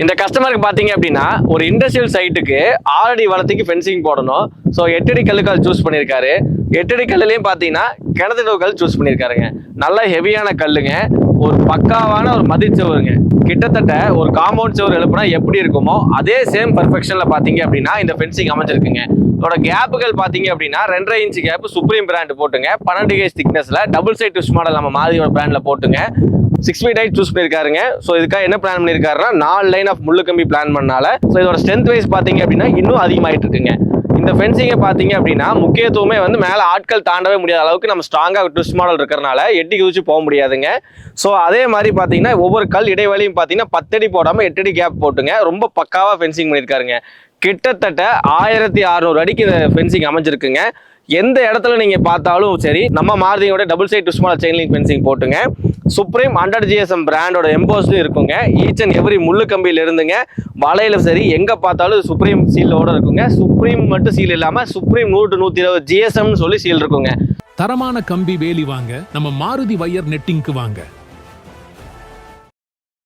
இந்த கஸ்டமருக்கு பாத்தீங்க அப்படின்னா ஒரு இண்டஸ்ட்ரியல் சைட்டுக்கு 6 அடி வளத்துக்கு ஃபென்சிங் போடணும். ஸோ 8 அடி கல்லுக்கால் சூஸ் பண்ணியிருக்காரு. 8 அடி கல்லுலையும் பார்த்தீங்கன்னா கிணத்து கல் சூஸ் பண்ணியிருக்காருங்க. நல்ல ஹெவியான கல்லுங்க. ஒரு பக்காவான ஒரு மதிச்சவருங்க. கிட்டத்தட்ட ஒரு காம்பவுண்ட் சவர் எழுப்புனா எப்படி இருக்குமோ அதே சேம் பர்ஃபெக்ஷன்ல பாத்தீங்க அப்படின்னா இந்த ஃபென்சிங் அமைஞ்சிருக்குங்க. இதோட கேப்புகள் பாத்தீங்க அப்படின்னா 2.5 இன்ச் கேப் சுப்ரீம் பிராண்ட் போட்டுங்க. 12 கேஜ் திக்னஸ்ல டபுள் சைட் ட்விஸ்ட் மாடல் நம்ம மாதிரியோட பிராண்ட்ல போட்டுங்க. 6 feet ஹைட் சூஸ் பண்ணியிருக்காருங்க. ஸோ இதுக்காக என்ன பிளான் பண்ணியிருக்காருன்னா 4 லைன் ஆஃப் முள்ளு கம்பி பிளான் பண்ணால ஸோ இதோட ஸ்ட்ரென்த் வைஸ் பார்த்தீங்க அப்படின்னா இன்னும் அதிகமாயிட்டு இருக்குங்க. இந்த ஃபென்சிங்கை பார்த்தீங்க அப்படின்னா முக்கியத்துவமே வந்து மேலே ஆட்கள் தாண்டவே முடியாத அளவுக்கு நம்ம ஸ்ட்ராங்காக ட்விஸ்ட் மாடல் இருக்கிறனால எட்டி குதிச்சு போக முடியாதுங்க. ஸோ அதே மாதிரி பார்த்தீங்கன்னா ஒவ்வொரு கல் இடைவெளியும் பார்த்தீங்கன்னா 10 அடி போடாமல் 8 அடி கேப் போட்டுங்க. ரொம்ப பக்காவாக ஃபென்சிங் பண்ணியிருக்காருங்க. கிட்டத்தட்ட 1600 அடிக்கு இந்த ஃபென்சிங் அமைஞ்சிருக்குங்க. எந்த இடத்துல நீங்க பார்த்தாலும் சரி நம்ம மாருதியோட double side twist model chain link fencing போட்டுங்க. சுப்ரீம் 100 GSM பிராண்டோட எம்போஸ்டும் இருக்குங்க. ஈச் அண்ட் எவ்ரி முள்ளு கம்பியில இருந்துங்க வலையில சரி எங்க பார்த்தாலும் சுப்ரீம் சீலோட இருக்குங்க. சுப்ரீம் மட்டும் சீல் இல்லாம சுப்ரீம் 100-120 GSM சொல்லி சீல் இருக்குங்க. தரமான கம்பி வேலி வாங்க நம்ம மாருதி வயர் நெட்டிங்க்கு வாங்க.